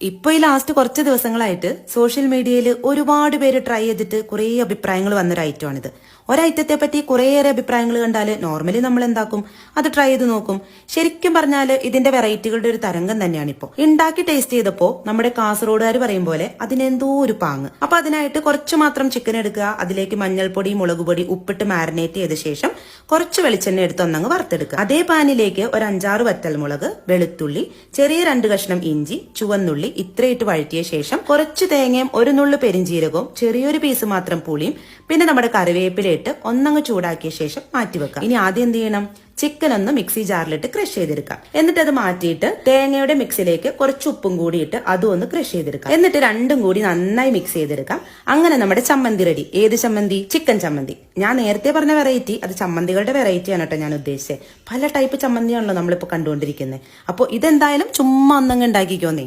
ഇപ്പൊ ഈ ലാസ്റ്റ് കുറച്ച് ദിവസങ്ങളായിട്ട് സോഷ്യൽ മീഡിയയിൽ ഒരുപാട് പേര് ട്രൈ ചെയ്തിട്ട് കുറേ അഭിപ്രായങ്ങൾ വന്നൊരു ഐറ്റമാണിത്. ഒരൈറ്റത്തെ പറ്റി കുറേയേറെ അഭിപ്രായങ്ങൾ കണ്ടാൽ നോർമലി നമ്മൾ എന്താക്കും, അത് ട്രൈ ചെയ്ത് നോക്കും. ശരിക്കും പറഞ്ഞാൽ ഇതിന്റെ വെറൈറ്റികളുടെ ഒരു തരംഗം തന്നെയാണ് ഇപ്പോൾ. ഉണ്ടാക്കി ടേസ്റ്റ് ചെയ്തപ്പോൾ നമ്മുടെ കാസർഗോഡുകാർ പറയും പോലെ അതിനെന്തോ ഒരു പാങ്ങ്. അപ്പൊ അതിനായിട്ട് കുറച്ച് മാത്രം ചിക്കൻ എടുക്കുക, അതിലേക്ക് മഞ്ഞൾപ്പൊടി, മുളക് പൊടി, ഉപ്പിട്ട് മാരിനേറ്റ് ചെയ്ത ശേഷം കുറച്ച് വെളിച്ചെണ്ണ എടുത്ത് ഒന്നങ്ങ് വറുത്തെടുക്കുക. അതേ പാനിലേക്ക് ഒരു 5-6 വറ്റൽമുളക്, വെളുത്തുള്ളി, ചെറിയ 2 കഷ്ണം ഇഞ്ചി, ചുവന്നുള്ളി ഇത്രയിട്ട് വഴറ്റിയ ശേഷം കുറച്ച് തേങ്ങയും ഒരു നുള്ളു പെരിഞ്ചീരകവും ചെറിയൊരു പീസ് മാത്രം പുളിയും പിന്നെ നമ്മുടെ കറിവേപ്പിലയിട്ട് ഒന്നങ്ങ് ചൂടാക്കിയ ശേഷം മാറ്റിവെക്കാം. ഇനി ആദ്യം എന്ത് ചെയ്യണം, ചിക്കൻ ഒന്ന് മിക്സി ജാറിലിട്ട് ക്രഷ് ചെയ്തെടുക്കാം. എന്നിട്ട് അത് മാറ്റിയിട്ട് തേങ്ങയുടെ മിക്സിലേക്ക് കുറച്ച് ഉപ്പും കൂടി ഇട്ട് അതും ഒന്ന് ക്രഷ് ചെയ്തെടുക്കാം. എന്നിട്ട് രണ്ടും കൂടി നന്നായി മിക്സ് ചെയ്തെടുക്കാം. അങ്ങനെ നമ്മുടെ ചമ്മന്തി റെഡി. ഏത് ചമ്മന്തി? ചിക്കൻ ചമ്മന്തി. ഞാൻ നേരത്തെ പറഞ്ഞ വെറൈറ്റി അത് ചമ്മന്തികളുടെ വെറൈറ്റിയാണ് കേട്ടോ ഞാൻ ഉദ്ദേശിച്ചത്. പല ടൈപ്പ് ചമ്മന്തിയാണല്ലോ നമ്മളിപ്പോൾ കണ്ടുകൊണ്ടിരിക്കുന്നത്. അപ്പോൾ ഇതെന്തായാലും ചുമ്മാ ഒന്നങ്ങ് ഉണ്ടാക്കിക്കോന്നേ.